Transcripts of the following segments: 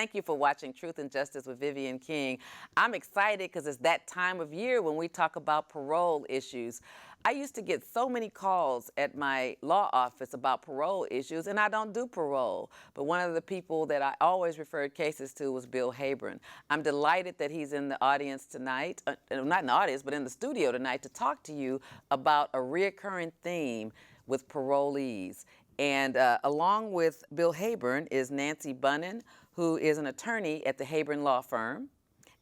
thank you for watching Truth and Justice with Vivian King. I'm excited because it's that time of year when we talk about parole issues. I used to get so many calls at my law office about parole issues, and I don't do parole. But one of the people that I always referred cases to was Bill Habern. I'm delighted that he's in the audience tonight, not in the audience, but in the studio tonight to talk to you about a reoccurring theme with parolees. And along with Bill Habern is Nancy Bunnan, who is an attorney at the Habern Law Firm.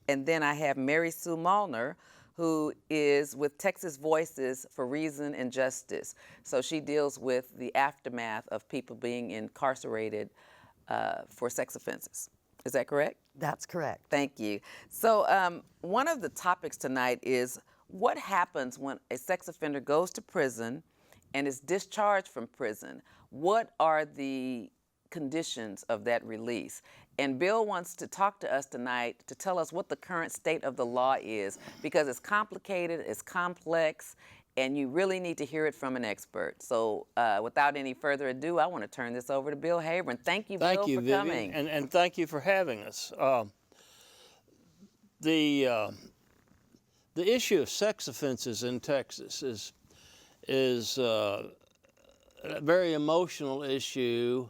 And then I have Mary Sue Malner, who is with Texas Voices for Reason and Justice. So she deals with the aftermath of people being incarcerated for sex offenses. Is that correct? That's correct. Thank you. So one of the topics tonight is what happens when a sex offender goes to prison and is discharged from prison? What are the conditions of that release? And Bill wants to talk to us tonight to tell us what the current state of the law is, because it's complicated, it's complex, and you really need to hear it from an expert. So without any further ado, I want to turn this over to Bill Habern. Thank you, Bill, for Vivian, coming. And thank you for having us. The issue of sex offenses in Texas is a very emotional issue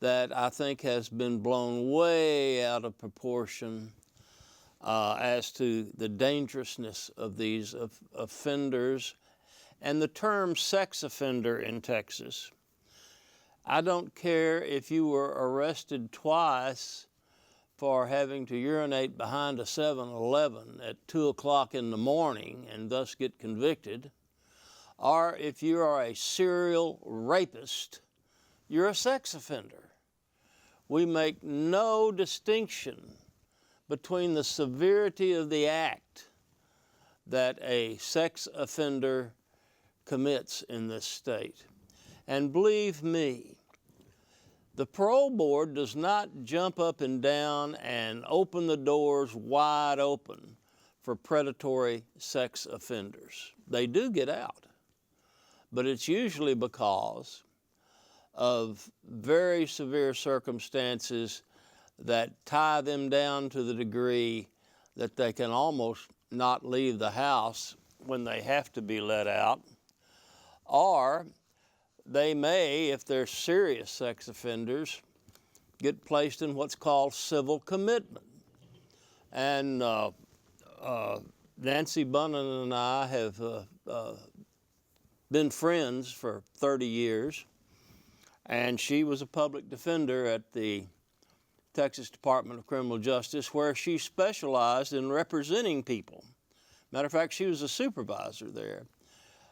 that I think has been blown way out of proportion as to the dangerousness of these offenders. And the term sex offender in Texas, I don't care if you were arrested twice for having to urinate behind a 7-Eleven at 2 o'clock in the morning and thus get convicted, or if you are a serial rapist, you're a sex offender. We make no distinction between the severity of the act that a sex offender commits in this state. And believe me, the parole board does not jump up and down and open the doors wide open for predatory sex offenders. They do get out, but it's usually because of very severe circumstances that tie them down to the degree that they can almost not leave the house when they have to be let out, or they may, if they're serious sex offenders, get placed in what's called civil commitment. And Nancy Bunnan and I have been friends for 30 years. And she was a public defender at the Texas Department of Criminal Justice, where she specialized in representing people. Matter of fact, she was a supervisor there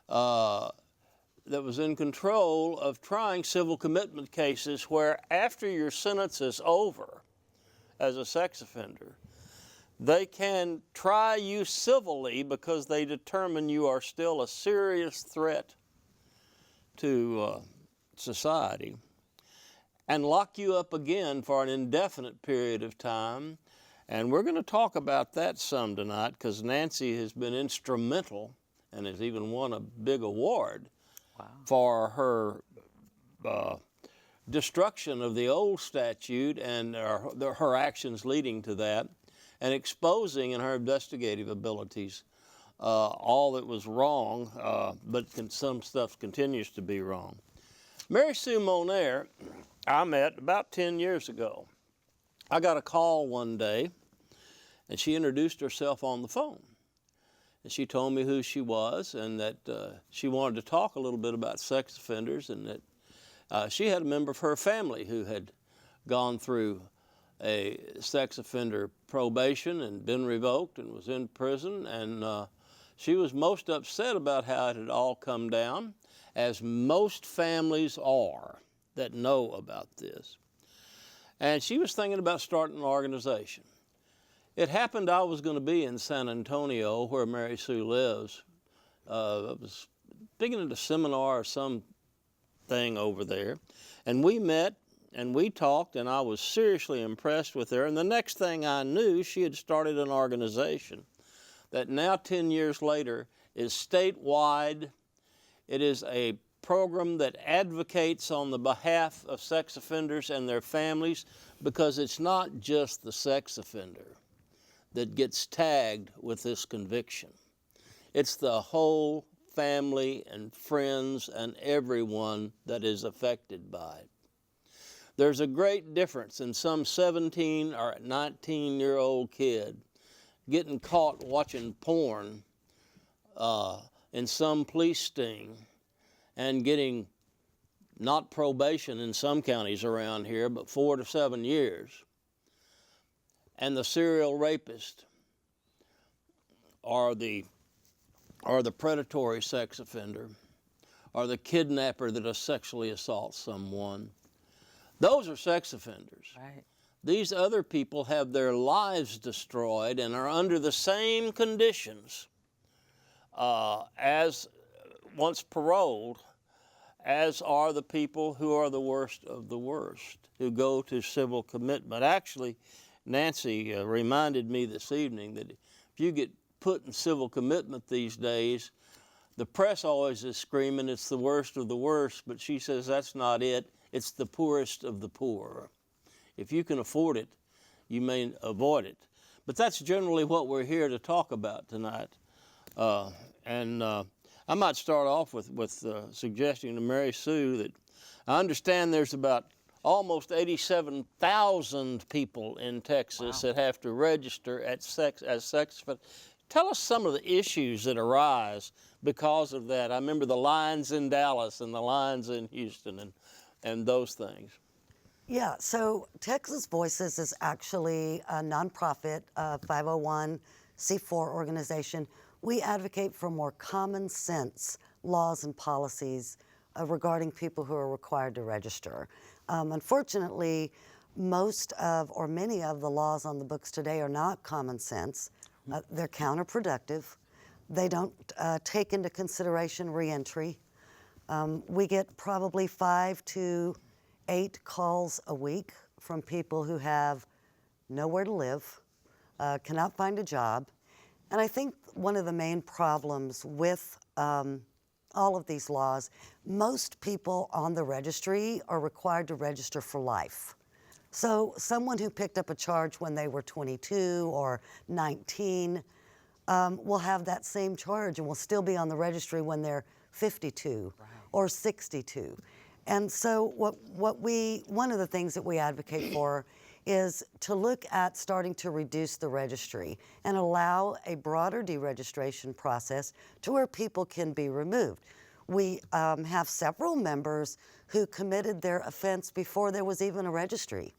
that was in control of trying civil commitment cases where after your sentence is over as a sex offender, they can try you civilly because they determine you are still a serious threat to society, and lock you up again for an indefinite period of time. And we're going to talk about that some tonight because Nancy has been instrumental and has even won a big award for her destruction of the old statute and her actions leading to that, and exposing in her investigative abilities all that was wrong, but some stuff continues to be wrong. Mary Sue Malner, I met about 10 years ago. I got a call one day, and she introduced herself on the phone. And she told me who she was and that she wanted to talk a little bit about sex offenders, and that she had a member of her family who had gone through a sex offender probation and been revoked and was in prison. And she was most upset about how it had all come down, as most families are that know about this. And she was thinking about starting an organization. It happened I was going to be in San Antonio, where Mary Sue lives. I was thinking at a seminar or something over there. And we met and we talked, and I was seriously impressed with her. And the next thing I knew, she had started an organization that now, 10 years later, is statewide. It is a program that advocates on the behalf of sex offenders and their families, because it's not just the sex offender that gets tagged with this conviction. It's the whole family and friends and everyone that is affected by it. There's a great difference in some 17 or 19-year-old kid getting caught watching porn in some police sting and getting not probation in some counties around here, but 4 to 7 years, and the serial rapist or the predatory sex offender or the kidnapper that sexually assaults someone. Those are sex offenders. Right. These other people have their lives destroyed and are under the same conditions as once paroled, as are the people who are the worst of the worst, who go to civil commitment. Actually, Nancy reminded me this evening that if you get put in civil commitment these days, the press always is screaming it's the worst of the worst, but she says that's not it. It's the poorest of the poor. If you can afford it, you may avoid it. But that's generally what we're here to talk about tonight. I might start off with suggesting to Mary Sue that I understand there's about almost 87,000 people in Texas that have to register as sex offenders. Tell us some of the issues that arise because of that. I remember the lines in Dallas and the lines in Houston and those things. Yeah, so Texas Voices is actually a nonprofit 501c4 organization. We advocate for more common sense laws and policies regarding people who are required to register. Unfortunately, most of or many of the laws on the books today are not common sense. They're counterproductive. They don't take into consideration reentry. We get probably 5 to 8 calls a week from people who have nowhere to live, cannot find a job. And I think one of the main problems with all of these laws, most people on the registry are required to register for life. So someone who picked up a charge when they were 22 or 19 will have that same charge and will still be on the registry when they're 52 or 62. And so one of the things that we advocate for is to look at starting to reduce the registry and allow a broader deregistration process to where people can be removed. We have several members who committed their offense before there was even a registry,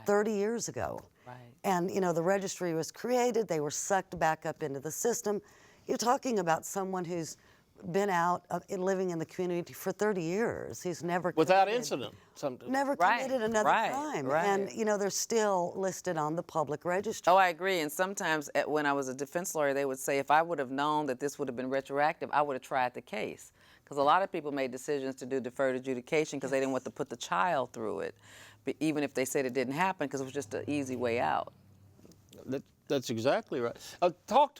30 years ago. Right. And the registry was created, they were sucked back up into the system. You're talking about someone who's been out living in the community for 30 years. He's never without incident. Sometimes. Never committed another crime. And they're still listed on the public registry. Oh, I agree. And sometimes when I was a defense lawyer, they would say, if I would have known that this would have been retroactive, I would have tried the case. Because a lot of people made decisions to do deferred adjudication because they didn't want to put the child through it, but even if they said it didn't happen, because it was just an easy way out. That's exactly right. Talk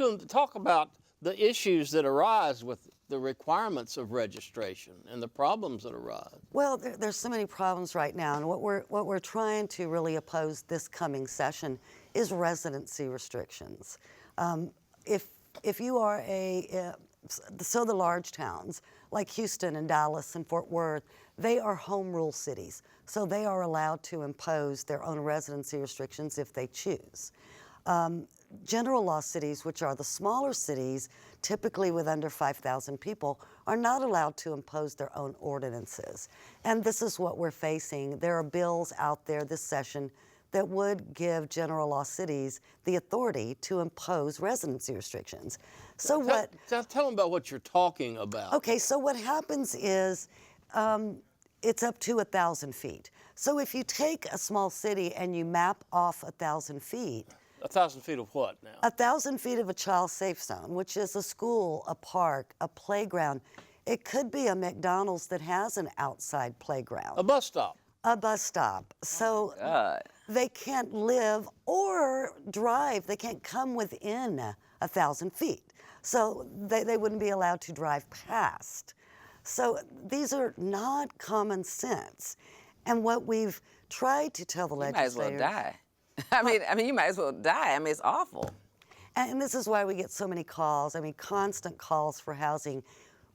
about the issues that arise with the requirements of registration and the problems that arise. Well, there's so many problems right now, and what we're trying to really oppose this coming session is residency restrictions. If you are the large towns like Houston and Dallas and Fort Worth, they are home rule cities, so they are allowed to impose their own residency restrictions if they choose. General law cities, which are the smaller cities, typically with under 5,000 people, are not allowed to impose their own ordinances. And this is what we're facing. There are bills out there this session that would give general law cities the authority to impose residency restrictions. So tell them about what you're talking about. Okay, so what happens is it's up to 1,000 feet. So if you take a small city and you map off 1,000 feet, 1,000 feet of what now? 1,000 feet of a child safe zone, which is a school, a park, a playground. It could be a McDonald's that has an outside playground. A bus stop. A bus stop. So they can't live or drive. They can't come within 1,000 feet. So they wouldn't be allowed to drive past. So these are not common sense. And what we've tried to tell the You might as well legislators. die. I mean, you might as well die. I mean, it's awful. And this is why we get so many calls, I mean, constant calls for housing.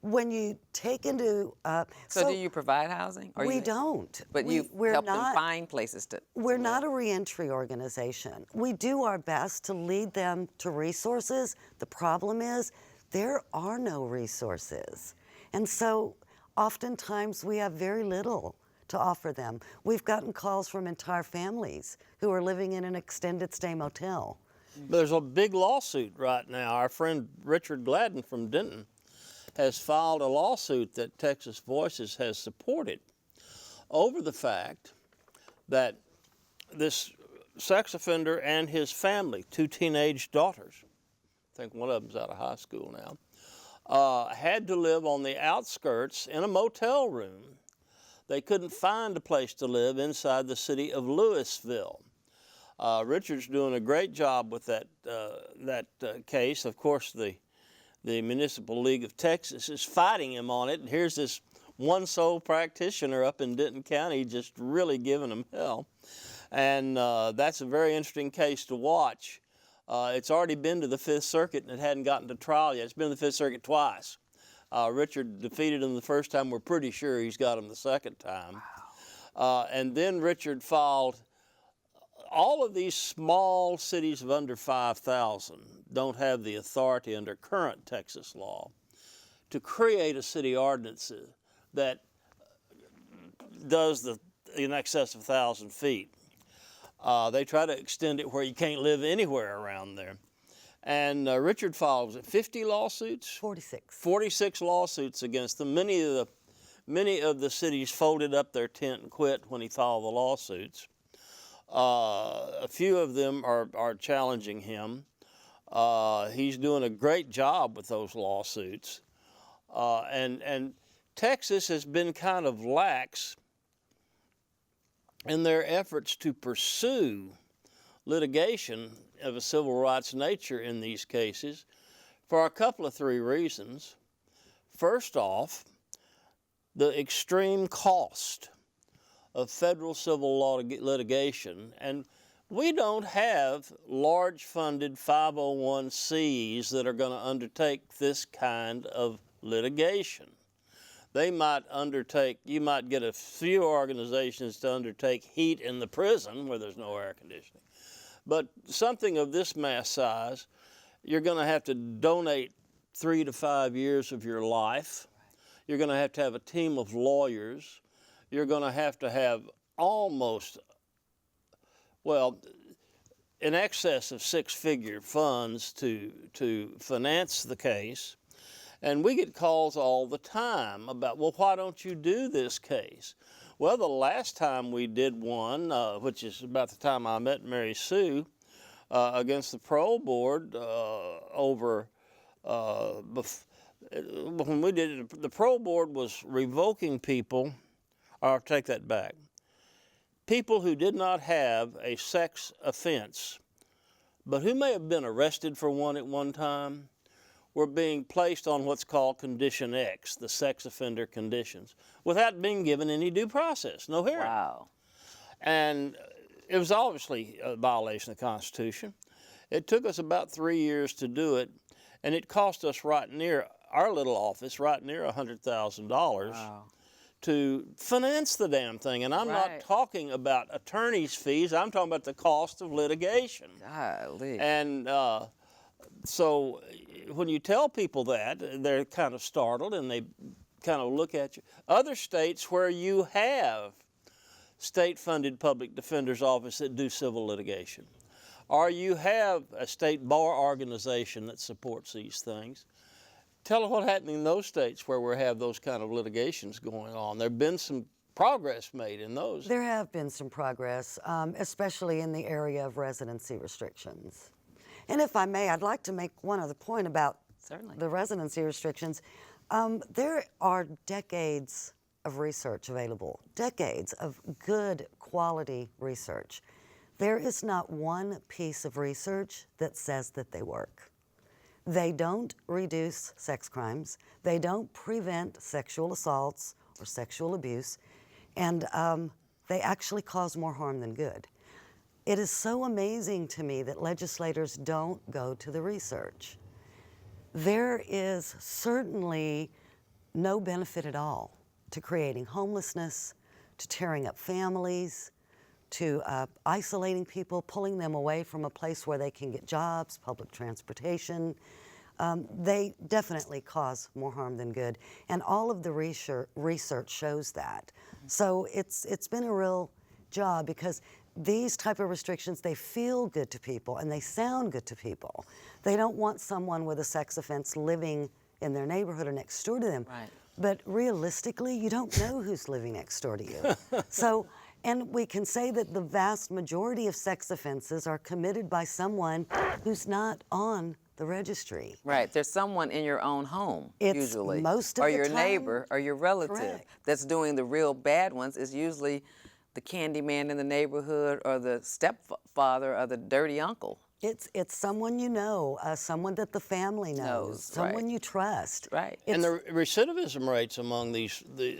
When you take into... So do you provide housing? Or we don't. But you help them find places to... We're not a reentry organization. We do our best to lead them to resources. The problem is there are no resources. And so oftentimes we have very little to offer them. We've gotten calls from entire families who are living in an extended stay motel. There's a big lawsuit right now. Our friend Richard Gladden from Denton has filed a lawsuit that Texas Voices has supported over the fact that this sex offender and his family, 2 teenage daughters, I think one of them's out of high school now, had to live on the outskirts in a motel room. They couldn't find a place to live inside the city of Louisville. Richard's doing a great job with that case. Of course, the Municipal League of Texas is fighting him on it. And here's this one sole practitioner up in Denton County just really giving him hell. And that's a very interesting case to watch. It's already been to the Fifth Circuit and it hadn't gotten to trial yet. It's been to the Fifth Circuit twice. Richard defeated him the first time. We're pretty sure he's got him the second time. Wow. And then Richard filed, all of these small cities of under 5,000 don't have the authority under current Texas law to create a city ordinance that does in excess of 1,000 feet. They try to extend it where you can't live anywhere around there. And Richard filed 50 lawsuits? 46. 46 lawsuits against them. Many of the cities folded up their tent and quit when he filed the lawsuits. A few of them are challenging him. He's doing a great job with those lawsuits. And Texas has been kind of lax in their efforts to pursue litigation of a civil rights nature in these cases for a couple of 3 reasons. First off, the extreme cost of federal civil law litigation, and we don't have large funded 501c that are going to undertake this kind of litigation. They might undertake, you might get a few organizations to undertake heat in the prison where there's no air conditioning. But something of this mass size, you're going to have to donate 3 to 5 years of your life. You're going to have a team of lawyers. You're going to have almost, well, in excess of 6-figure funds to finance the case. And we get calls all the time about, well, why don't you do this case? Well, the last time we did one, which is about the time I met Mary Sue, against the Parole Board when we did it, the Parole Board was revoking people, or take that back, people who did not have a sex offense, but who may have been arrested for one at one time, were being placed on what's called Condition X, the sex offender conditions, without being given any due process, no hearing. Wow. And it was obviously a violation of the Constitution. It took us about 3 years to do it, and it cost us right near our little office, right near $100,000 Wow. to finance the damn thing. And I'm not Right. talking about attorney's fees, I'm talking about the cost of litigation. Golly. And so when you tell people that, they're kind of startled and they kind of look at you. Other states where you have state-funded public defender's office that do civil litigation, or you have a state bar organization that supports these things, tell us what's happening in those states where we have those kind of litigations going on. There have been some progress made in those. There have been some progress, especially in the area of residency restrictions. And if I may, I'd like to make one other point about Certainly. the residency restrictions. There are decades of research available, decades of good quality research. There is not one piece of research that says that they work. They don't reduce sex crimes. They don't prevent sexual assaults or sexual abuse. And they actually cause more harm than good. It is so amazing to me that legislators don't go to the research. There is certainly no benefit at all to creating homelessness, to tearing up families, to isolating people, pulling them away from a place where they can get jobs, public transportation. They definitely cause more harm than good, and all of the research shows that. So it's been a real job, because these type of restrictions, they feel good to people and they sound good to people. They don't want someone with a sex offense living in their neighborhood or next door to them. Right. But realistically, you don't know who's living next door to you. So, and we can say that the vast majority of sex offenses are committed by someone who's not on the registry. Right. There's someone in your own home, It's usually. most of or the your time neighbor or your relative correct. that's doing the real bad ones. Is usually the candy man in the neighborhood or the stepfather or the dirty uncle. It's someone you know, someone that the family knows, someone right. you trust. Right. And the recidivism rates among the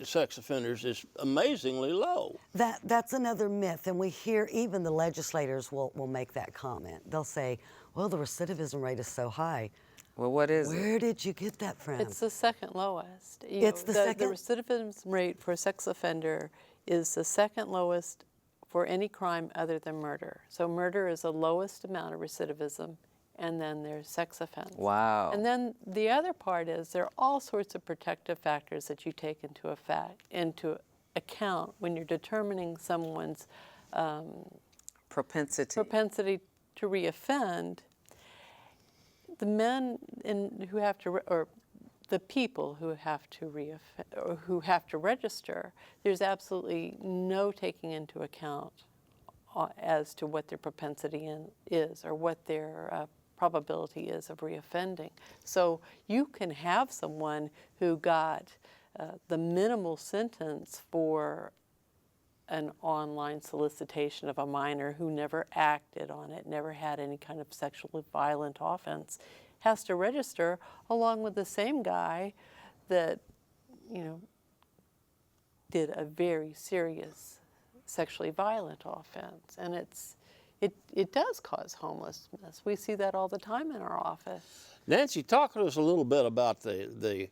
sex offenders is amazingly low. That's another myth, and we hear even the legislators will make that comment. They'll say, well, the recidivism rate is so high. Well, what is it? Where did you get that from? It's the second lowest. It's the second? The recidivism rate for a sex offender is the second lowest for any crime other than murder. So murder is the lowest amount of recidivism, and then there's sex offense. Wow. And then the other part is there are all sorts of protective factors that you take into account when you're determining someone's propensity to reoffend. The men who have to, or the people who have to reoffend, or who have to register, there's absolutely no taking into account as to what their propensity is or what their probability is of reoffending. So you can have someone who got the minimal sentence for an online solicitation of a minor who never acted on it, never had any kind of sexually violent offense, has to register along with the same guy that, did a very serious sexually violent offense. And it does cause homelessness. We see that all the time in our office. Nancy, talk to us a little bit about the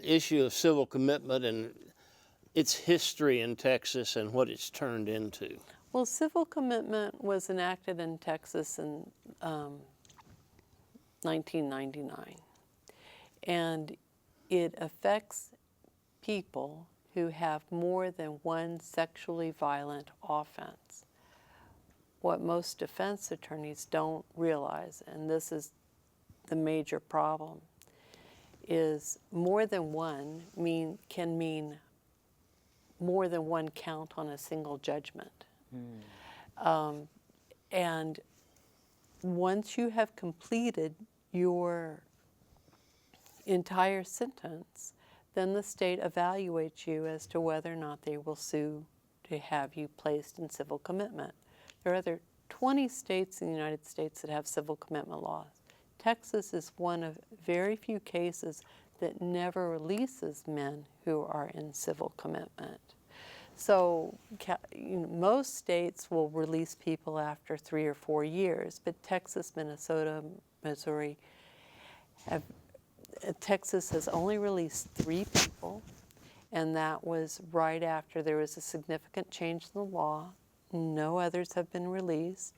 issue of civil commitment and its history in Texas and what it's turned into. Well, civil commitment was enacted in Texas in 1999, and it affects people who have more than one sexually violent offense. What most defense attorneys don't realize, and this is the major problem, is more than one can mean more than one count on a single judgment. And once you have completed your entire sentence, then the state evaluates you as to whether or not they will sue to have you placed in civil commitment. There are other 20 states in the United States that have civil commitment laws. Texas is one of very few cases that never releases men who are in civil commitment. So most states will release people after 3 or 4 years, but Texas, Minnesota, Missouri, Texas has only released 3 people, and that was right after there was a significant change in the law. No others have been released.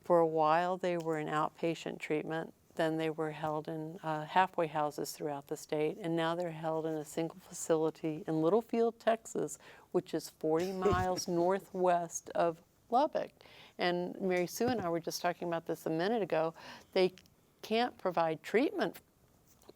For a while they were in outpatient treatment, then they were held in halfway houses throughout the state, and now they're held in a single facility in Littlefield, Texas, which is 40 miles northwest of Lubbock. And Mary Sue and I were just talking about this a minute ago. They can't provide treatment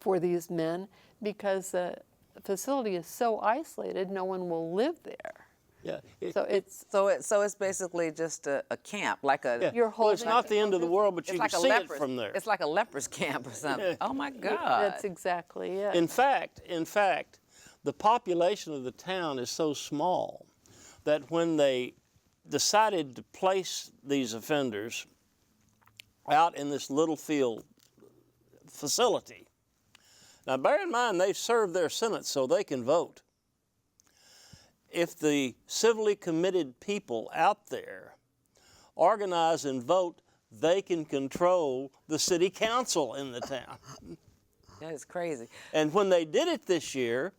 for these men because the facility is so isolated, no one will live there. Yeah. So it's basically just a camp, like a. Yeah. You're Well, it's holding- not the end of the world, but you like can a see leper's, it from there. It's like a leper's camp or something. Yeah. Oh my God. That's exactly it. In fact, the population of the town is so small that when they decided to place these offenders out in this Littlefield facility. Now, bear in mind, they've served their sentence so they can vote. If the civilly committed people out there organize and vote, they can control the city council in the town. That is crazy. And when they did it this year,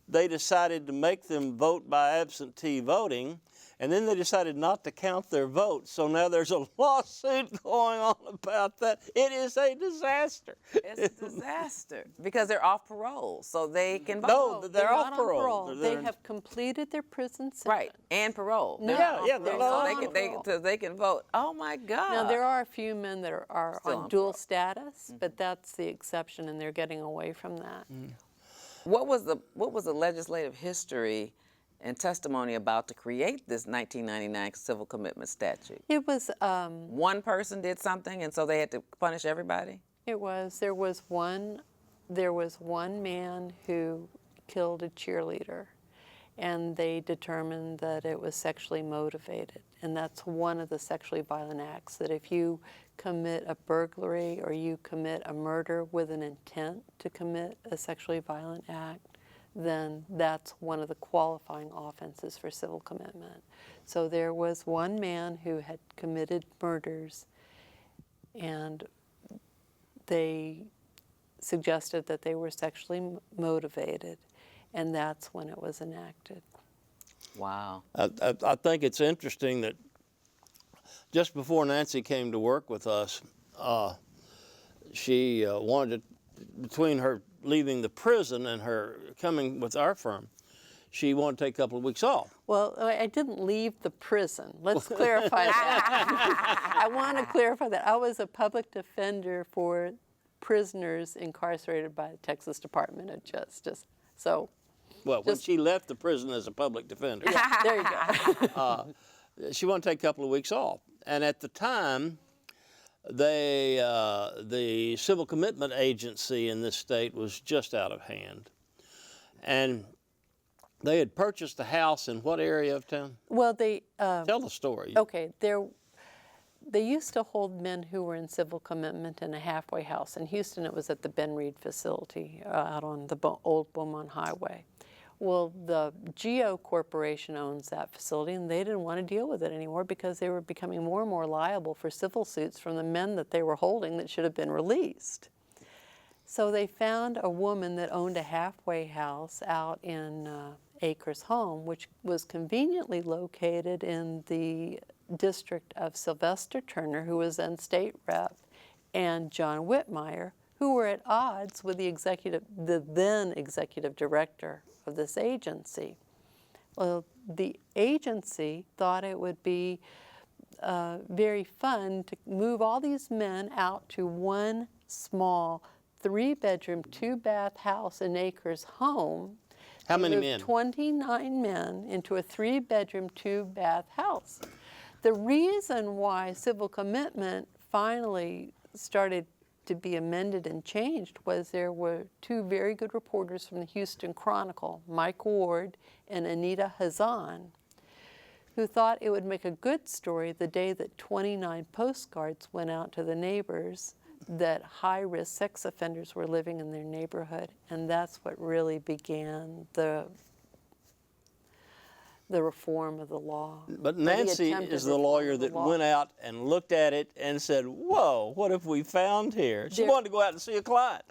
they decided to make them vote by absentee voting, and then they decided not to count their votes. So now there's a lawsuit going on about that. It is a disaster. It's a disaster because they're off parole, so they can vote. No, they're off not on parole. They have completed their prison sentence. Right, and parole. No, Yeah, they're they're not on on parole. So they can vote. Oh my God. Now, there are a few men that are Still on on dual parole. status, but that's the exception, and they're getting away from that. What was the legislative history and testimony about to create this 1999 civil commitment statute? It was, One person did something, and so they had to punish everybody? there was one man who killed a cheerleader, and they determined that it was sexually motivated. And that's one of the sexually violent acts, that if you commit a burglary or you commit a murder with an intent to commit a sexually violent act, then that's one of the qualifying offenses for civil commitment. So there was one man who had committed murders, and they suggested that they were sexually motivated, and that's when it was enacted. Wow. I think it's interesting that just before Nancy came to work with us, she wanted to, between her leaving the prison and her coming with our firm, she wanted to take a couple of weeks off. Well, I didn't leave the prison. Let's clarify that. I want to clarify that. I was a public defender for prisoners incarcerated by the Texas Department of Justice. So, Well, when she left the prison as a public defender, there you go. she wanted to take a couple of weeks off. And at the time, the civil commitment agency in this state was just out of hand. And they had purchased a house in what area of town? Well, they Tell the story. okay. They used to hold men who were in civil commitment in a halfway house. In Houston, it was at the Ben Reed facility out on the old Beaumont Highway. Well, the Geo Corporation owns that facility, and they didn't want to deal with it anymore because they were becoming more and more liable for civil suits from the men that they were holding that should have been released. So they found a woman that owned a halfway house out in Acres Home, which was conveniently located in the district of Sylvester Turner, who was then state rep, and John Whitmire, who were at odds with the then executive director of this agency. Well, the agency thought it would be very fun to move all these men out to one small 3-bedroom, 2-bath house in Acres Home. How many Moved men? 29 men into a 3-bedroom, 2-bath house. The reason why civil commitment finally started to be amended and changed was there were 2 very good reporters from the Houston Chronicle, Mike Ward and Anita Hazan, who thought it would make a good story the day that 29 postcards went out to the neighbors that high-risk sex offenders were living in their neighborhood. And that's what really began the reform of the law. But the Nancy attempted is the reform lawyer of the that law. went out and looked at it and said, whoa, what have we found here? She There- wanted to go out and see a client.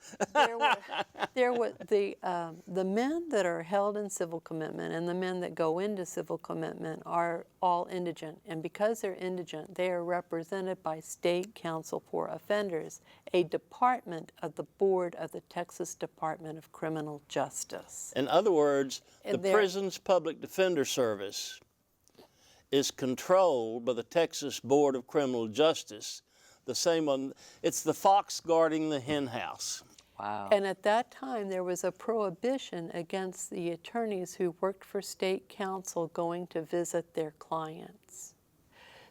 There were the men that are held in civil commitment and the men that go into civil commitment are all indigent, and because they're indigent, they are represented by State Counsel for Offenders, a department of the board of the Texas Department of Criminal Justice. In other words, the And they're- prison's public defender service is controlled by the Texas Board of Criminal Justice. The same one, it's the fox guarding the hen house. Wow. And at that time, there was a prohibition against the attorneys who worked for state counsel going to visit their clients.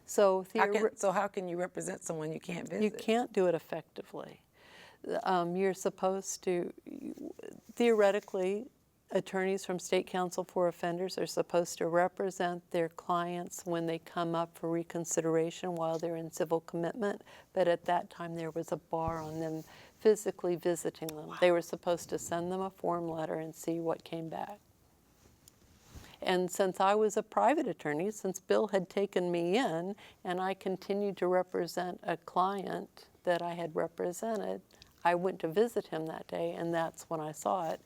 So, How can you represent someone you can't visit? you can't do it effectively. You're supposed to, theoretically, attorneys from State Counsel for Offenders are supposed to represent their clients when they come up for reconsideration while they're in civil commitment, but at that time there was a bar on them physically visiting them. They were supposed to send them a form letter and see what came back. And since I was a private attorney, since Bill had taken me in and I continued to represent a client that I had represented, I went to visit him that day, and that's when I saw it.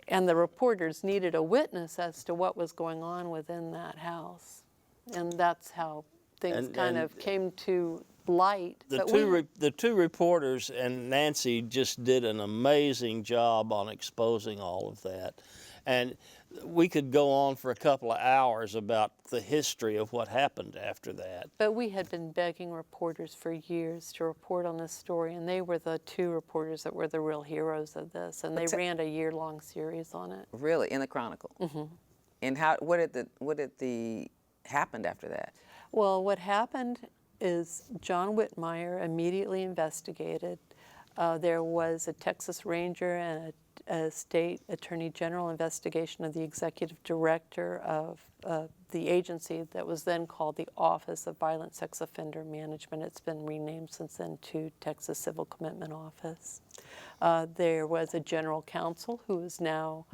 And the reporters needed a witness as to what was going on within that house. And that's how things kind of came to light. The two reporters and Nancy just did an amazing job on exposing all of that. And we could go on for a couple of hours about the history of what happened after that. But we had been begging reporters for years to report on this story, and they were the two reporters that were the real heroes of this, and they ran a year-long series on it. Really, in the Chronicle? Mm-hmm. And what did happened after that? Well, what happened is John Whitmire immediately investigated. There was a Texas Ranger and a state attorney general investigation of the executive director of the agency that was then called the Office of Violent Sex Offender Management. It's been renamed since then to Texas Civil Commitment Office. There was a general counsel who is now,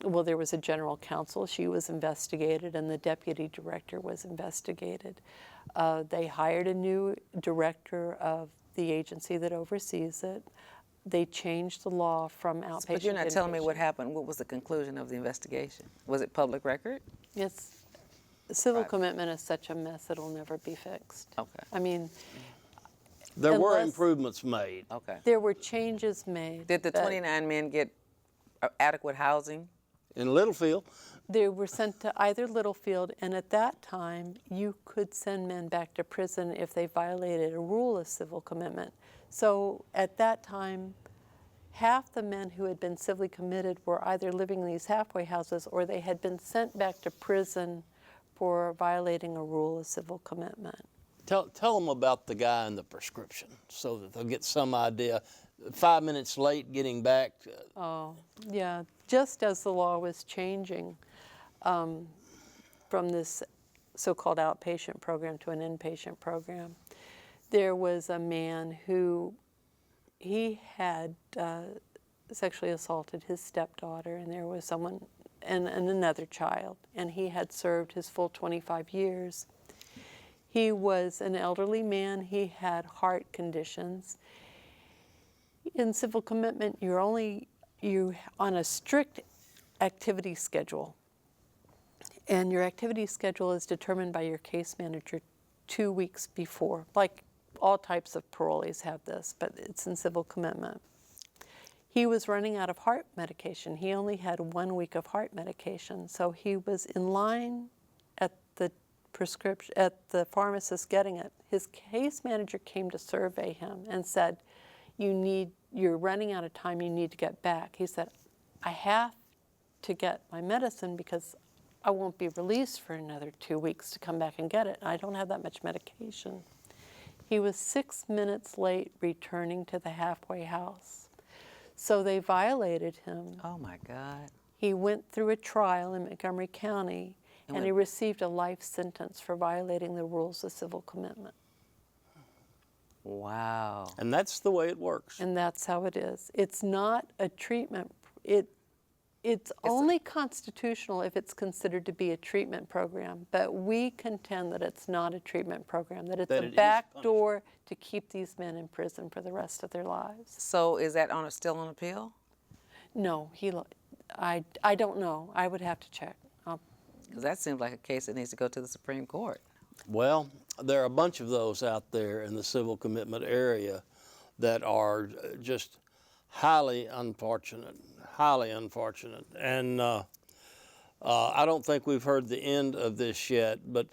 well, there was a general counsel. She was investigated, and the deputy director was investigated. They hired a new director of the agency that oversees it. They changed the law from outpatient. But you're not to telling me inpatient. what happened. What was the conclusion of the investigation? Was it public record? Yes. Civil commitment is such a mess, it'll never be fixed. Okay. I mean, There were unless- improvements made. Okay. there were changes made. Did the but 29 men get adequate housing? In Littlefield, They were sent to either Littlefield, and at that time, you could send men back to prison if they violated a rule of civil commitment. So at that time, half the men who had been civilly committed were either living in these halfway houses or they had been sent back to prison for violating a rule of civil commitment. tell them about the guy in the prescription so that they'll get some idea. 5 minutes late getting back. Oh, yeah. Just as the law was changing from this so-called outpatient program to an inpatient program, there was a man who he had sexually assaulted his stepdaughter, and there was someone and another child, and he had served his full 25 years. He was an elderly man. He had heart conditions. In civil commitment, you're on a strict activity schedule, and your activity schedule is determined by your case manager 2 weeks before. Like all types of parolees have this, but it's in civil commitment. He was running out of heart medication. He only had 1 week of heart medication, so he was in line at the prescription at the pharmacist getting it. His case manager came to survey him and said, "You're running out of time. You need to get back." He said, "I have to get my medicine because I won't be released for another 2 weeks to come back and get it. I don't have that much medication." He was 6 minutes late returning to the halfway house. So they violated him. Oh my God. He went through a trial in Montgomery County, and he received a life sentence for violating the rules of civil commitment. Wow. And that's the way it works. And that's how it is. It's not a treatment. It's only constitutional if it's considered to be a treatment program, but we contend that it's not a treatment program, that it's That a it is backdoor to keep these men in prison for the rest of their lives. So is that still on appeal? No, I don't know. I would have to check. Because that seems like a case that needs to go to the Supreme Court. Well, there are a bunch of those out there in the civil commitment area that are just highly unfortunate. And I don't think we've heard the end of this yet, but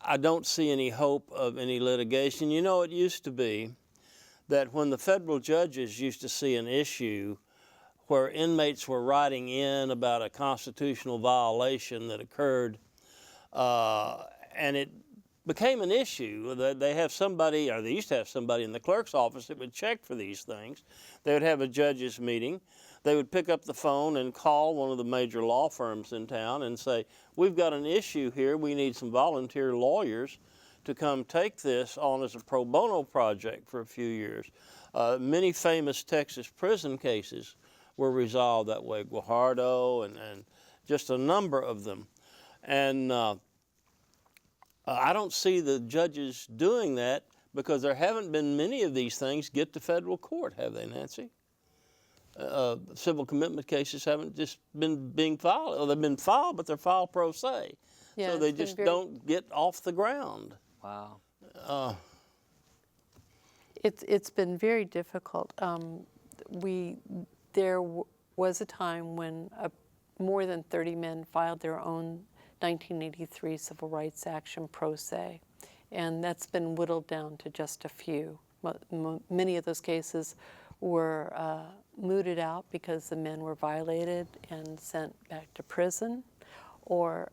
I don't see any hope of any litigation. You know, it used to be that when the federal judges used to see an issue where inmates were writing in about a constitutional violation that occurred, and it became an issue. They have somebody, or they used to have somebody in the clerk's office that would check for these things. They would have a judges meeting. they would pick up the phone and call one of the major law firms in town and say, we've got an issue here, we need some volunteer lawyers to come take this on as a pro bono project for a few years. Many famous Texas prison cases were resolved that way, Guajardo and just a number of them. And I don't see the judges doing that because there haven't been many of these things get to federal court, have they, Nancy? Civil commitment cases haven't just been being filed. Well, they've been filed, but they're filed pro se. Yeah, so they just don't get off the ground. Wow. It's been very difficult. There was a time when more than 30 men filed their own 1983 civil rights action pro se, and that's been whittled down to just a few. Many of those cases were mooted out because the men were violated and sent back to prison, or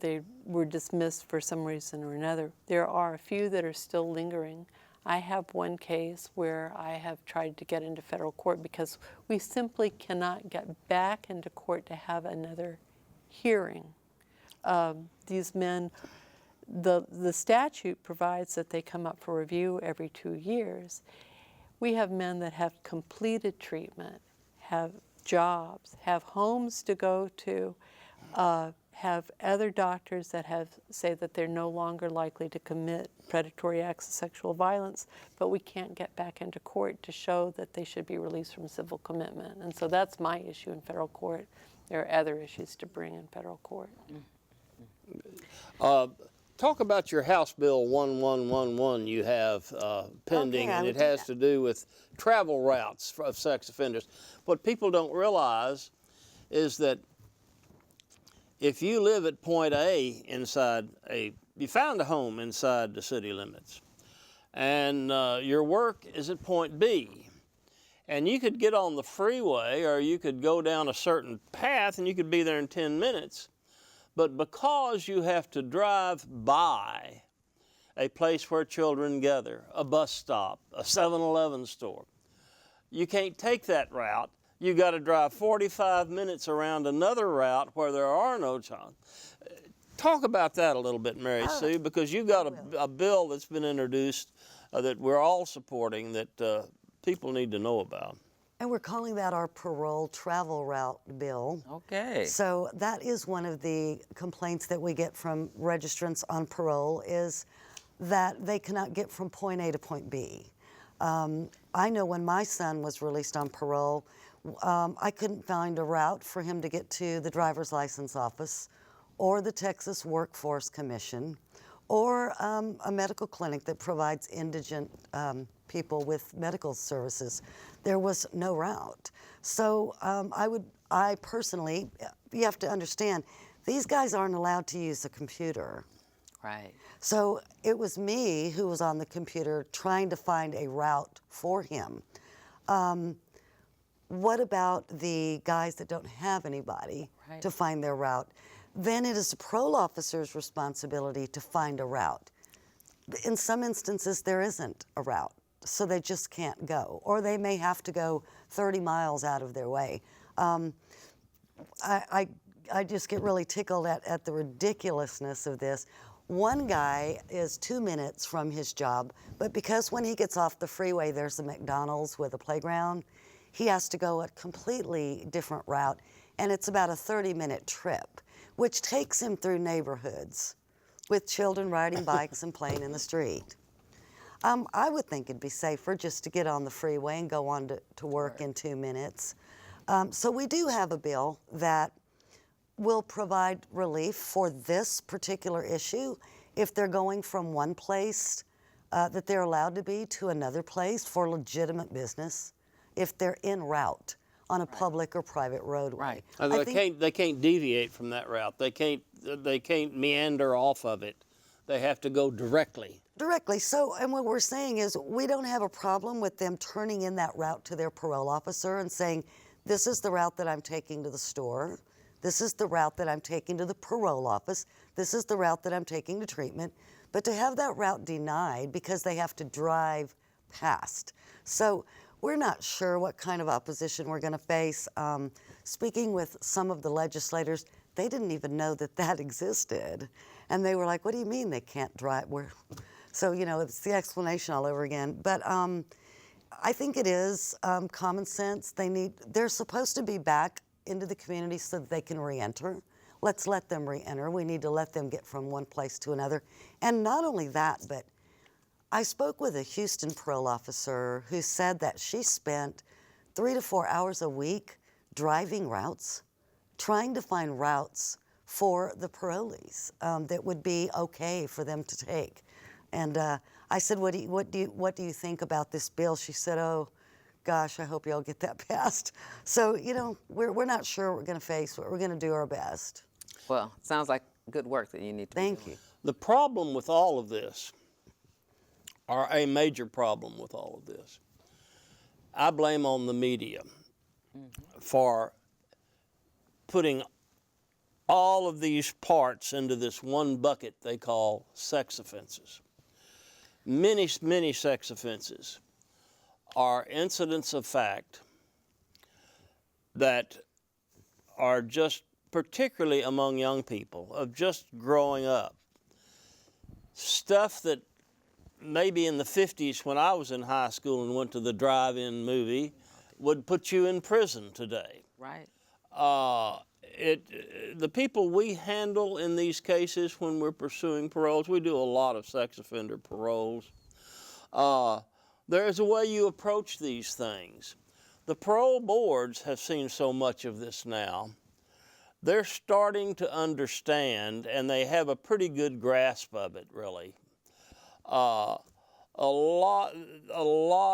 they were dismissed for some reason or another. There are a few that are still lingering. I have one case where I have tried to get into federal court because we simply cannot get back into court to have another hearing. These men, the statute provides that they come up for review every 2 years. We have men that have completed treatment, have jobs, have homes to go to, have other doctors that say that they're no longer likely to commit predatory acts of sexual violence, but we can't get back into court to show that they should be released from civil commitment. And so that's my issue in federal court. There are other issues to bring in federal court. Talk about your House Bill 1111 you have pending, and it has to do with travel routes of sex offenders. What people don't realize is that if you live at point A you found a home inside the city limits, and your work is at point B, and you could get on the freeway or you could go down a certain path and you could be there in 10 minutes, but because you have to drive by a place where children gather, a bus stop, a 7-Eleven store, you can't take that route. You got to drive 45 minutes around another route where there are no children. Talk about that a little bit, Mary Sue, because you've got a bill that's been introduced that we're all supporting that people need to know about. And we're calling that our parole travel route bill. Okay. So that is one of the complaints that we get from registrants on parole is that they cannot get from point A to point B. I know when my son was released on parole, I couldn't find a route for him to get to the driver's license office or the Texas Workforce Commission or a medical clinic that provides indigent people with medical services. There was no route. So I personally, you have to understand, these guys aren't allowed to use a computer. Right. So it was me who was on the computer trying to find a route for him. What about the guys that don't have anybody to find their route? Then it is the parole officer's responsibility to find a route. In some instances, there isn't a route, so they just can't go, or they may have to go 30 miles out of their way. I just get really tickled at the ridiculousness of this. One guy is 2 minutes from his job, but because when he gets off the freeway, there's a McDonald's with a playground, he has to go a completely different route, and it's about a 30-minute trip, which takes him through neighborhoods with children riding bikes and playing in the street. I would think it'd be safer just to get on the freeway and go on to work in 2 minutes. So we do have a bill that will provide relief for this particular issue if they're going from one place that they're allowed to be to another place for legitimate business, if they're en route on a public or private roadway. Right. They can't deviate from that route. They can't meander off of it. They have to go directly. Directly. So, and what we're saying is we don't have a problem with them turning in that route to their parole officer and saying, this is the route that I'm taking to the store. This is the route that I'm taking to the parole office. This is the route that I'm taking to treatment. But to have that route denied because they have to drive past. So we're not sure what kind of opposition we're going to face. Speaking with some of the legislators, they didn't even know that that existed. And they were like, what do you mean they can't drive? So, you know, it's the explanation all over again. But I think it is common sense. They're supposed to be back into the community so that they can re-enter. Let's let them re-enter. We need to let them get from one place to another. And not only that, but I spoke with a Houston parole officer who said that she spent 3 to 4 hours a week driving routes, trying to find routes for the parolees that would be okay for them to take. And I said, what do you think about this bill? She said, oh, gosh, I hope y'all get that passed. So, you know, we're not sure what we're going to face, but we're going to do our best. Well, sounds like good work that you need to be Thank doing. you. The problem with all of this, or a major problem with all of this, I blame on the media for putting all of these parts into this one bucket they call sex offenses. Many, many sex offenses are incidents of fact that are just, particularly among young people, of just growing up. Stuff that maybe in the 50s when I was in high school and went to the drive-in movie would put you in prison today. Right. The people we handle in these cases when we're pursuing paroles, we do a lot of sex offender paroles. There is a way you approach these things. The parole boards have seen so much of this now. They're starting to understand, and they have a pretty good grasp of it, really. A lot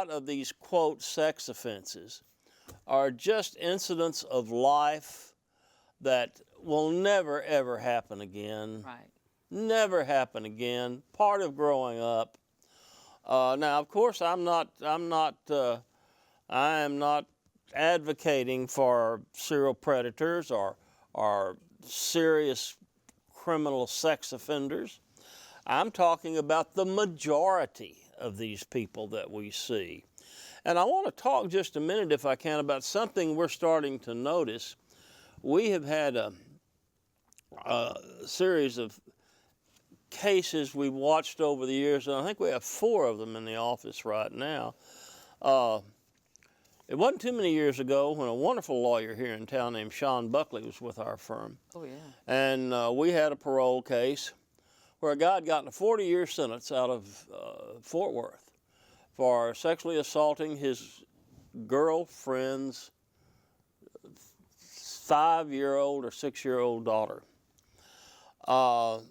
of these, quote, sex offenses are just incidents of life that will never, ever happen again. Right. Never happen again. Part of growing up. Now, of course, I am not advocating for serial predators or serious criminal sex offenders. I'm talking about the majority of these people that we see. And I want to talk just a minute, if I can, about something we're starting to notice. We have had a series of cases we've watched over the years, and I think we have 4 of them in the office right now. It wasn't too many years ago when a wonderful lawyer here in town named Sean Buckley was with our firm. Oh, yeah. And we had a parole case where a guy had gotten a 40-year sentence out of Fort Worth for sexually assaulting his girlfriend's 5-year-old or 6-year-old daughter. The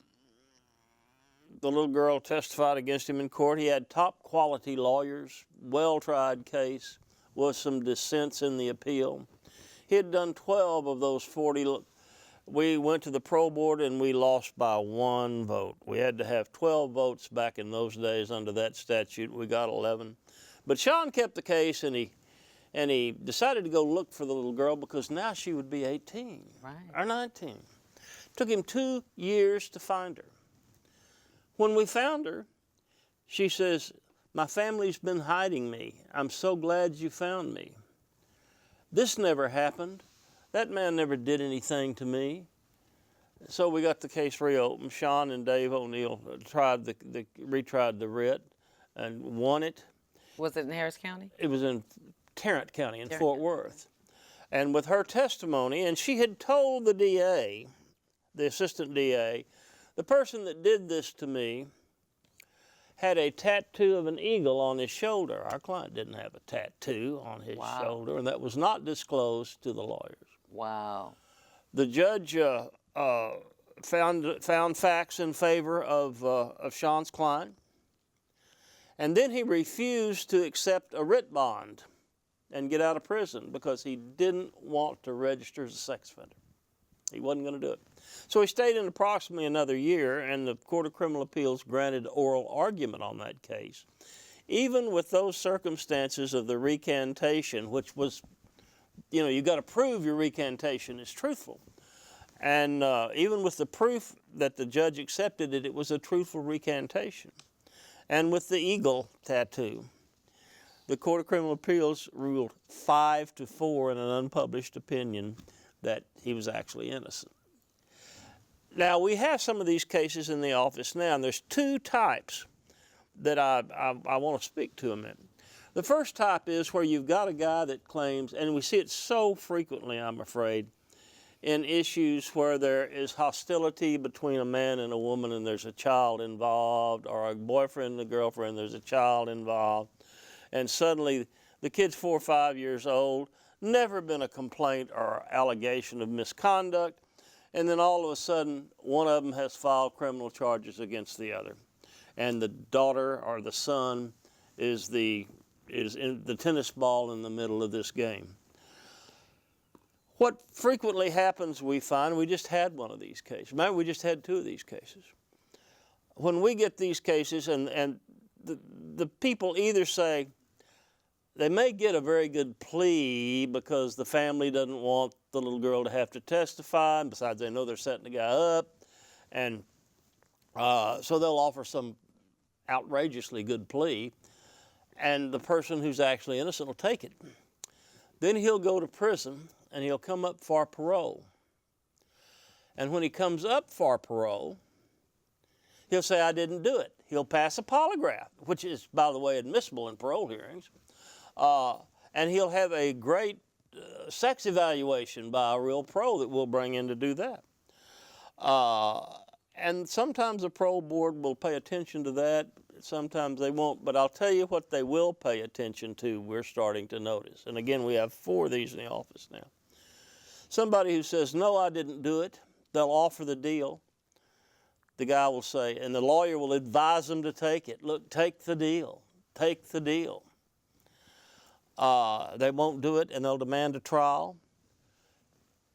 little girl testified against him in court. He had top quality lawyers, well-tried case, was some dissents in the appeal. He had done 12 of those 40. We went to the parole board and we lost by 1 vote. We had to have 12 votes back in those days under that statute. We got 11. But Sean kept the case, and he decided to go look for the little girl because now she would be 18 or 19. Took him 2 years to find her. When we found her, she says, "My family's been hiding me. I'm so glad you found me. This never happened. That man never did anything to me." So we got the case reopened. Sean and Dave O'Neill retried the writ and won it. Was it in Harris County? It was in Tarrant County in Tarrant Fort County. Worth. And with her testimony, and she had told the DA, the assistant DA, the person that did this to me had a tattoo of an eagle on his shoulder. Our client didn't have a tattoo on his shoulder, and that was not disclosed to the lawyers. Wow. The judge found facts in favor of Sean's client, and then he refused to accept a writ bond and get out of prison because he didn't want to register as a sex offender. He wasn't going to do it. So he stayed in approximately another year, and the Court of Criminal Appeals granted oral argument on that case. Even with those circumstances of the recantation, which was, you know, you got to prove your recantation is truthful. And even with the proof that the judge accepted it, it was a truthful recantation. And with the eagle tattoo, the Court of Criminal Appeals ruled 5-4 in an unpublished opinion that he was actually innocent. Now, we have some of these cases in the office now, and there's two types that I want to speak to a minute. The first type is where you've got a guy that claims, and we see it so frequently, I'm afraid, in issues where there is hostility between a man and a woman and there's a child involved, or a boyfriend and a girlfriend, there's a child involved, and suddenly the kid's 4 or 5 years old, never been a complaint or allegation of misconduct, and then all of a sudden one of them has filed criminal charges against the other. And the daughter or the son is in the tennis ball in the middle of this game. What frequently happens, we find, we just had one of these cases. Maybe we just had 2 of these cases. When we get these cases, and the people either say, they may get a very good plea because the family doesn't want the little girl to have to testify, and besides they know they're setting the guy up, and so they'll offer some outrageously good plea, and the person who's actually innocent will take it. Then he'll go to prison, and he'll come up for parole. And when he comes up for parole, he'll say, I didn't do it. He'll pass a polygraph, which is, by the way, admissible in parole hearings. And he'll have a great sex evaluation by a real pro that we'll bring in to do that. And sometimes the parole board will pay attention to that, sometimes they won't, but I'll tell you what they will pay attention to, we're starting to notice. And again, we have 4 of these in the office now. Somebody who says, no, I didn't do it, they'll offer the deal. The guy will say, and the lawyer will advise them to take it. Look, take the deal, take the deal. They won't do it, and they'll demand a trial.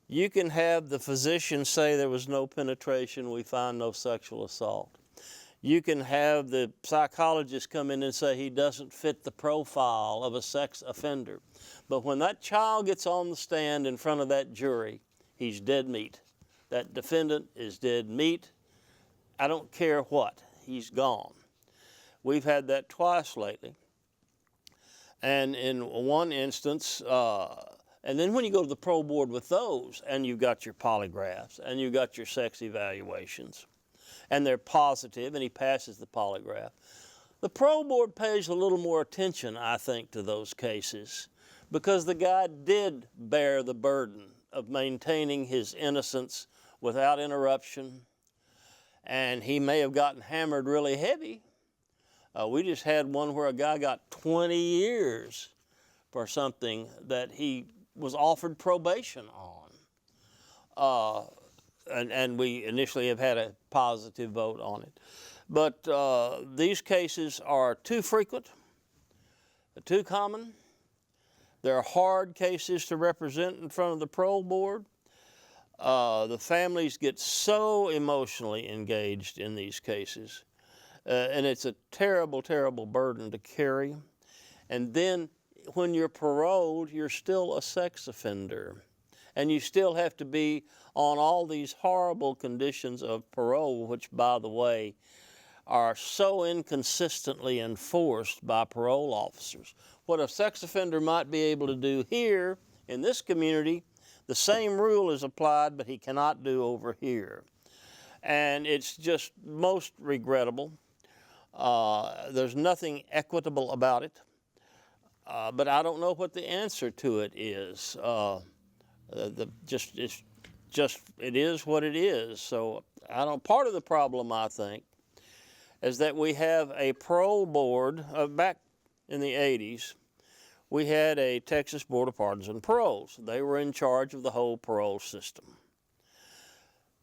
You can have the physician say there was no penetration, we find no sexual assault. You can have the psychologist come in and say he doesn't fit the profile of a sex offender. But when that child gets on the stand in front of that jury, he's dead meat. That defendant is dead meat. I don't care what, he's gone. We've had that twice lately. And in one instance, and then when you go to the parole board with those, and you've got your polygraphs, and you've got your sex evaluations, and they're positive, and he passes the polygraph, the parole board pays a little more attention, I think, to those cases, because the guy did bear the burden of maintaining his innocence without interruption, and he may have gotten hammered really heavy. We just had one where a guy got 20 years for something that he was offered probation on. And we initially have had a positive vote on it. But these cases are too frequent, too common. They're hard cases to represent in front of the parole board. The families get so emotionally engaged in these cases. And it's a terrible, terrible burden to carry. And then when you're paroled, you're still a sex offender. And you still have to be on all these horrible conditions of parole, which, by the way, are so inconsistently enforced by parole officers. What a sex offender might be able to do here in this community, the same rule is applied, but he cannot do over here. And it's just most regrettable. There's nothing equitable about it, but I don't know what the answer to it is. It is what it is. So part of the problem, I think, is that we have a parole board. Back in the 80s, we had a Texas Board of Pardons and Paroles. They were in charge of the whole parole system.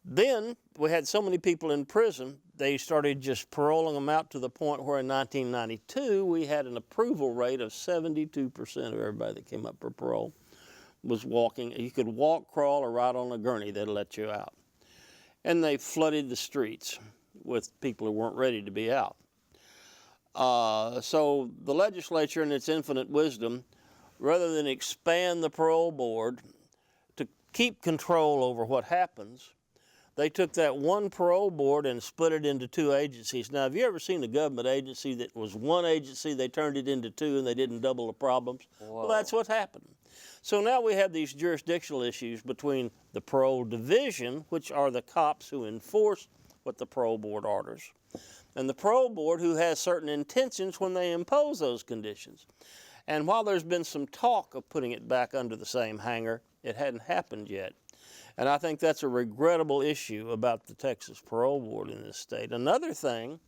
Then we had so many people in prison, they started just paroling them out to the point where in 1992 we had an approval rate of 72% of everybody that came up for parole was walking. You could walk, crawl, or ride on a gurney, they'd let you out. And they flooded the streets with people who weren't ready to be out. So the legislature, in its infinite wisdom, rather than expand the parole board to keep control over what happens, they took that one parole board and split it into 2 agencies. Now, have you ever seen a government agency that was one agency, they turned it into 2 and they didn't double the problems? Well, that's what happened. So now we have these jurisdictional issues between the parole division, which are the cops who enforce what the parole board orders, and the parole board who has certain intentions when they impose those conditions. And while there's been some talk of putting it back under the same hanger, it hadn't happened yet. And I think that's a regrettable issue about the Texas parole board in this state. Another thing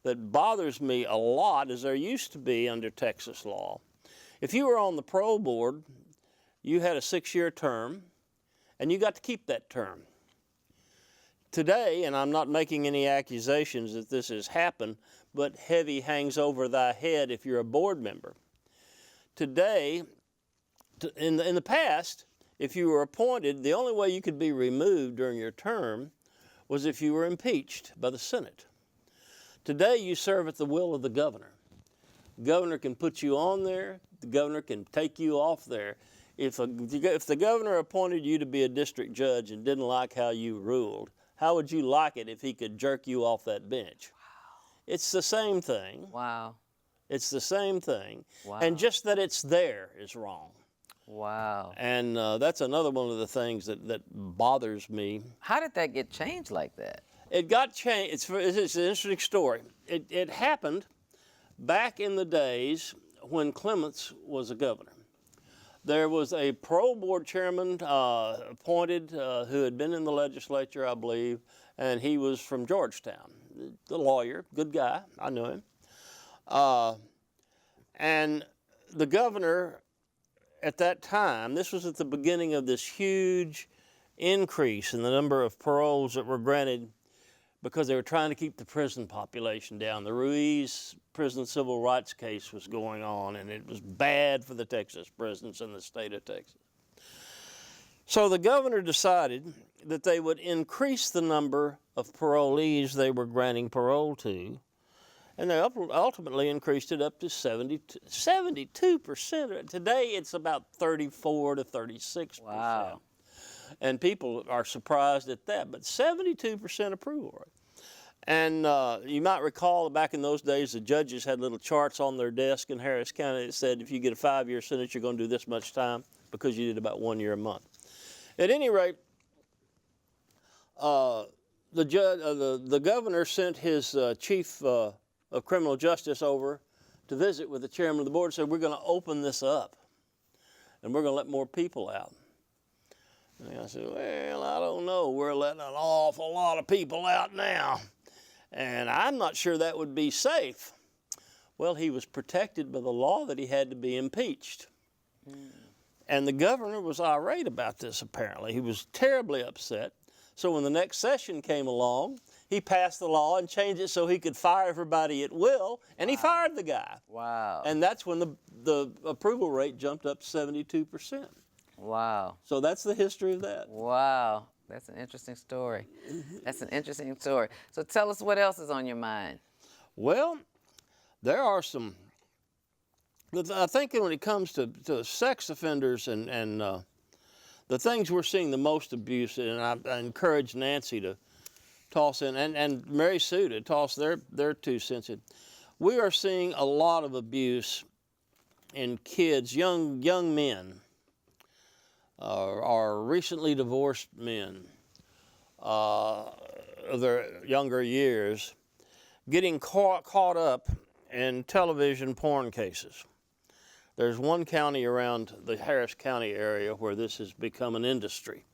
that bothers me a lot is there used to be under Texas law, if you were on the parole board, you had a 6-year term, and you got to keep that term. Today, and I'm not making any accusations that this has happened, but heavy hangs over thy head if you're a board member. Today, in the past, if you were appointed, the only way you could be removed during your term was if you were impeached by the Senate. Today, you serve at the will of the governor. The governor can put you on there. The governor can take you off there. If the governor appointed you to be a district judge and didn't like how you ruled, how would you like it if he could jerk you off that bench? Wow. It's the same thing. Wow. It's the same thing. Wow. And just that it's there is wrong. Wow. And that's another one of the things that bothers me. How did that get changed like that? It got changed. It's an interesting story. It happened back in the days when Clements was a governor. There was a parole board chairman appointed who had been in the legislature, I believe, and he was from Georgetown. The lawyer, good guy, I knew him. And the governor at that time, this was at the beginning of this huge increase in the number of paroles that were granted because they were trying to keep the prison population down. The Ruiz prison civil rights case was going on, and it was bad for the Texas prisons in the state of Texas. So the governor decided that they would increase the number of parolees they were granting parole to, and they ultimately increased it up to 72%. Today, it's about 34 to 36%. Wow. And people are surprised at that, but 72% approval rate. And you might recall back in those days, the judges had little charts on their desk in Harris County that said, if you get a 5-year sentence, you're going to do this much time because you did about 1 year a month. At any rate, the governor sent his chief of criminal justice over to visit with the chairman of the board and said, we're going to open this up and we're going to let more people out. And I said, well, I don't know. We're letting an awful lot of people out now, and I'm not sure that would be safe. Well, he was protected by the law that he had to be impeached. And the governor was irate about this, apparently. He was terribly upset. So when the next session came along, he passed the law and changed it so he could fire everybody at will, and he fired the guy. Wow. And that's when the approval rate jumped up to 72%. Wow. So that's the history of that. Wow. That's an interesting story. That's an interesting story. So tell us what else is on your mind. Well, there are some, I think when it comes to sex offenders and the things we're seeing the most abuse in, and I encourage Nancy to toss in, and Mary Sue to toss their 2 cents in. We are seeing a lot of abuse in kids, young men, are recently divorced men of their younger years getting caught up in television porn cases. There's one county around the Harris County area where this has become an industry.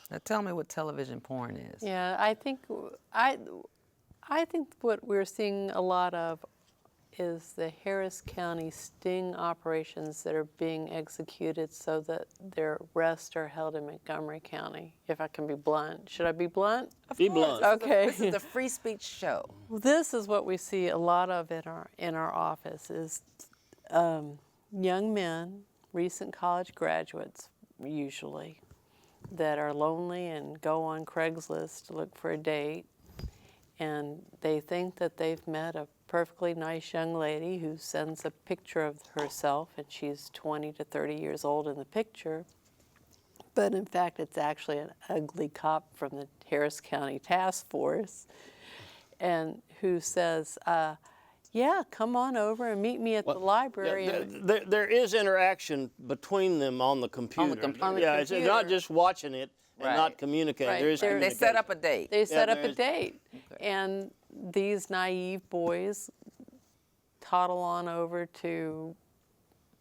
Now tell me what television porn is. Yeah, I think what we're seeing a lot of is the Harris County sting operations that are being executed so that their arrests are held in Montgomery County, if I can be blunt. Should I be blunt? Be blunt. Okay. This is the free speech show. This is what we see a lot of in our office is young men, recent college graduates usually, that are lonely and go on Craigslist to look for a date, and they think that they've met a perfectly nice young lady who sends a picture of herself, and she's 20 to 30 years old in the picture, but in fact it's actually an ugly cop from the Harris County Task Force, and who says, yeah, come on over and meet me at the library. There is interaction between them on the computer. computer. Yeah, it's not just watching it and Right. not communicating. Right. There is They They communication. set up a date. They set up a there's- date, and these naive boys toddle on over to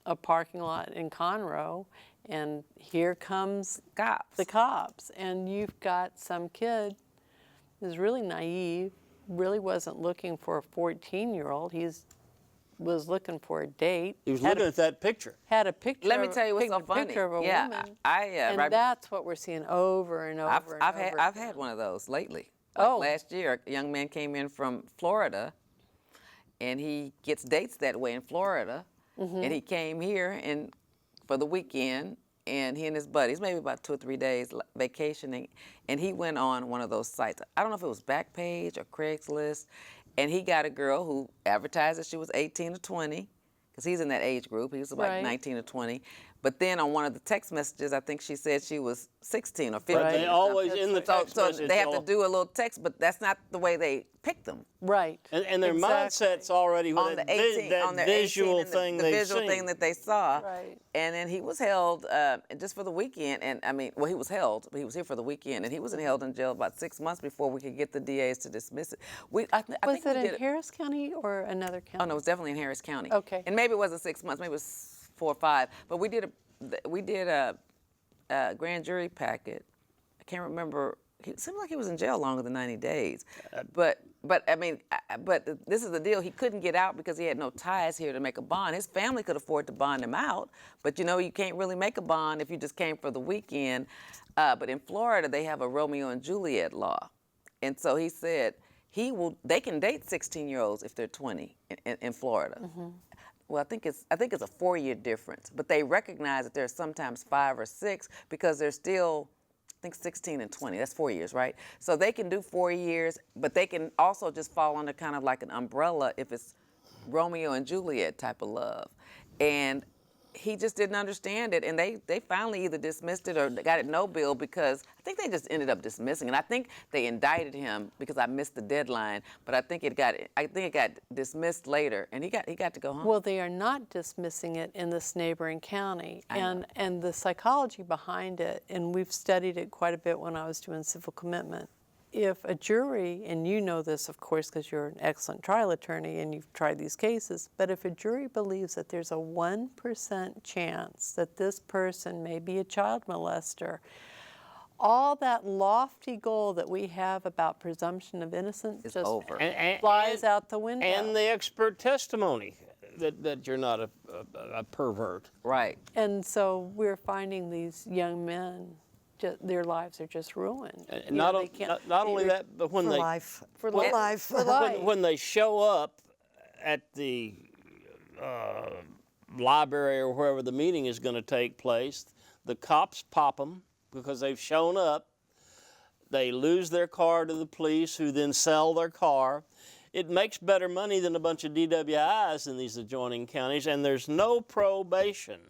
a parking lot in Conroe, and here comes Cops. the cops, and you've got some kid who's really naive, really wasn't looking for a 14-year-old. He was looking for a date. He was looking at that picture. Had a picture. Let me of- tell you what's so picked a funny. picture of a Yeah, woman. and and that's what we're seeing over and over and I've over. had again. one of those lately. Oh. Last year, a young man came in from Florida, and he gets dates that way in Florida, Mm-hmm. and he came here and for the weekend, and he and his buddies, maybe about 2 or 3 days vacationing, and he went on one of those sites. I don't know if it was Backpage or Craigslist, and he got a girl who advertised that she was 18 or 20, because he's in that age group. He was like Right. 19 or 20. But then on one of the text messages, I think she said she was 16 or 15. But they or always something. in the So- text so message, they have to they'll- do a little text, but that's not the way they pick them. Right. And their Exactly. mindset's already with On that, the 18, that on their visual 18 and thing the they've visual seen. thing that they saw. Right. And then he was held just for the weekend. And I mean, well, he was held, but he was here for the weekend, and he was held in jail about 6 months before we could get the DAs to dismiss it. I Was think it we in did Harris County or another county? Oh no, it was definitely in Harris County. Okay. And maybe it wasn't 6 months, maybe it was 4 or 5. But we did a grand jury packet. I can't remember. It seemed like he was in jail longer than 90 days. But I mean, but this is the deal. He couldn't get out because he had no ties here to make a bond. His family could afford to bond him out, but you know you can't really make a bond if you just came for the weekend. But in Florida, they have a Romeo and Juliet law, and so he said they can date 16-year-olds if they're 20 in Florida. Well, I think it's a 4-year difference, but they recognize that there's sometimes 5 or 6 because they're still, I think 16 and 20. That's 4 years, right? So they can do 4 years, but they can also just fall under kind of like an umbrella if it's Romeo and Juliet type of love. And he just didn't understand it, and they finally either dismissed it or got it no bill because I think they just ended up dismissing it. I think they indicted him because I missed the deadline, but I think it got dismissed later, and he got to go home. Well, they are not dismissing it in this neighboring county, and the psychology behind it, and we've studied it quite a bit when I was doing civil commitment. If a jury, and you know this, of course, because you're an excellent trial attorney and you've tried these cases, but if a jury believes that there's a 1% chance that this person may be a child molester, all that lofty goal that we have about presumption of innocence It's just over. flies out the window. And the expert testimony that you're not a pervert. Right. And so we're finding these young men, their lives are just ruined. And You know, not, they can't- not only that, but when For they life. For For life. life. For life. when they show up at the library or wherever the meeting is going to take place, the cops pop them because they've shown up. They lose their car to the police, who then sell their car. It makes better money than a bunch of DWIs in these adjoining counties, and there's no probation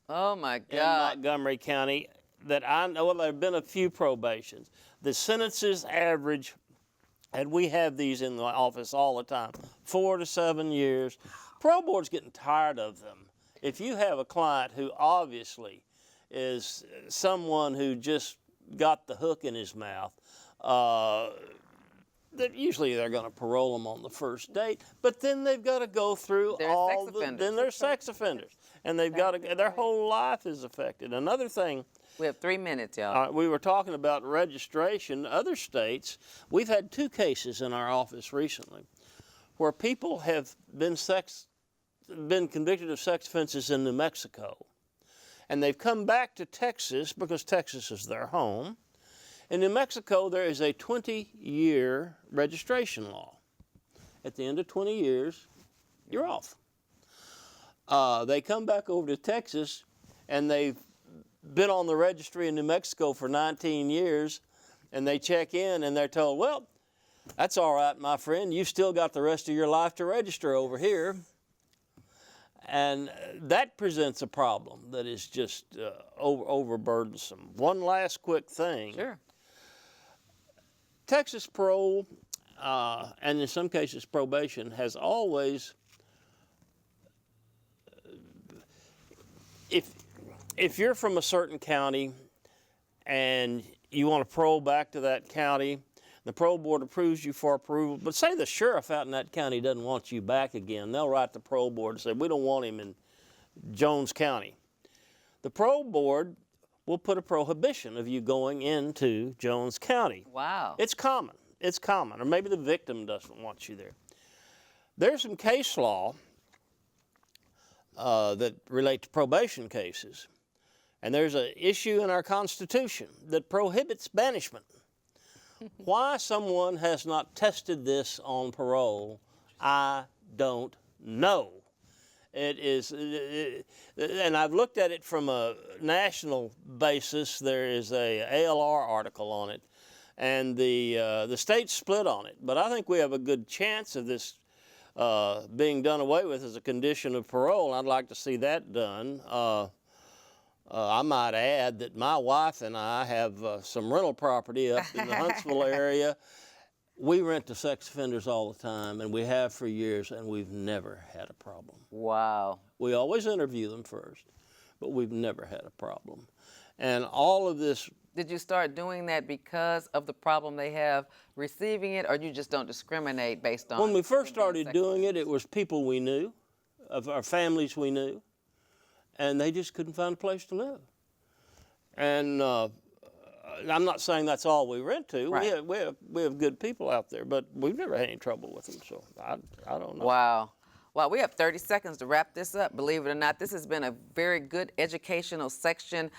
Oh my in God. Montgomery County that I know. Well, there have been a few probations. The sentences average, and we have these in the office all the time, 4 to 7 years. Parole board's getting tired of them. If you have a client who obviously is someone who just got the hook in his mouth, that usually they're going to parole them on the first date, but then they've got to go through They're all sex the, offenders. then they're sex offenders, and they've got to, their whole life is affected. Another thing, We have 3 minutes, y'all. we were talking about registration. Other states, we've had 2 cases in our office recently where people have been convicted of sex offenses in New Mexico, and they've come back to Texas because Texas is their home. In New Mexico, there is a 20-year registration law. At the end of 20 years, you're off. They come back over to Texas, and they've been on the registry in New Mexico for 19 years, and they check in, and they're told, well, that's all right, my friend. You've still got the rest of your life to register over here. And that presents a problem that is just overburdensome. One last quick thing. Sure. Texas parole, and in some cases probation, has always, if you're from a certain county and you want to parole back to that county, the parole board approves you for approval, but say the sheriff out in that county doesn't want you back again, they'll write the parole board and say, we don't want him in Jones County. The parole board will put a prohibition of you going into Jones County. Wow. It's common. It's common. Or maybe the victim doesn't want you there. There's some case law that relate to probation cases. And there's an issue in our Constitution that prohibits banishment. Why someone has not tested this on parole, I don't know. It is, and I've looked at it from a national basis. There is a ALR article on it, and the state's split on it. But I think we have a good chance of this being done away with as a condition of parole. I'd like to see that done. I might add that my wife and I have some rental property up in the Huntsville area. We rent to sex offenders all the time, and we have for years, and we've never had a problem. Wow. We always interview them first, but we've never had a problem. And all of this... Did you start doing that because of the problem they have receiving it, or you just don't discriminate based on... When we first started doing it, it was people we knew, of our families we knew, and they just couldn't find a place to live. And I'm not saying that's all we rent to. Right. We have good people out there, but we've never had any trouble with them, so I don't know. Wow. Well, we have 30 seconds to wrap this up. Believe it or not, this has been a very good educational section.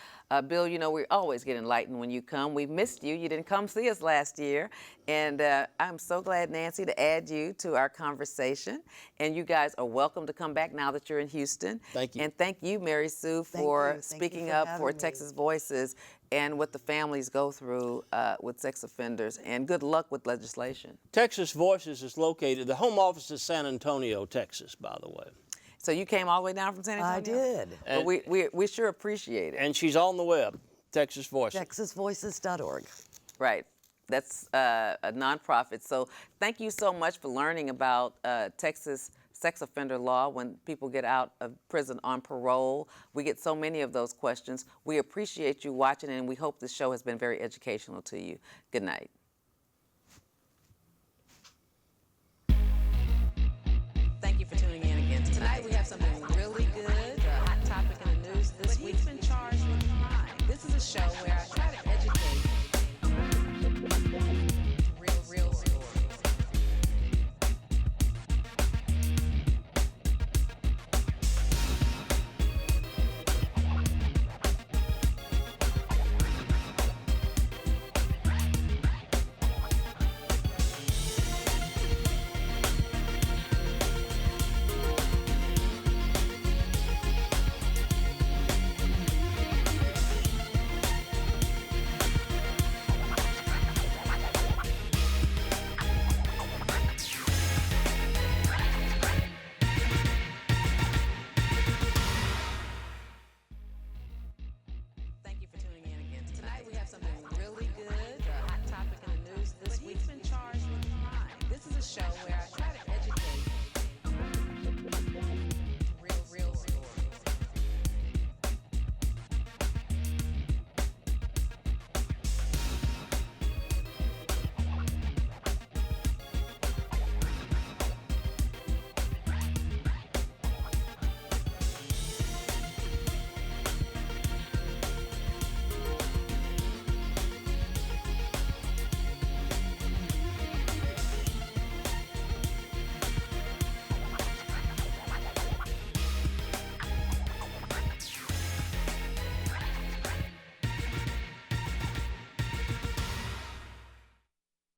Bill, you know, we always get enlightened when you come. We missed you. You didn't come see us last year. And I'm so glad, Nancy, to add you to our conversation. And you guys are welcome to come back now that you're in Houston. Thank you. And thank you, Mary Sue, for speaking up for Texas Voices and what the families go through with sex offenders. And good luck with legislation. Texas Voices is located, the home office is San Antonio, Texas, by the way. So you came all the way down from San Antonio? I did. Well, we sure appreciate it. And she's on the web, Texas Voices. TexasVoices.org. Right. That's a nonprofit. So thank you so much for learning about Texas sex offender law when people get out of prison on parole. We get so many of those questions. We appreciate you watching, and we hope this show has been very educational to you. Good night. Thank you for tuning in again. Tonight we have something really good, a hot topic in the news this week. He's been charged with crime. This is a show where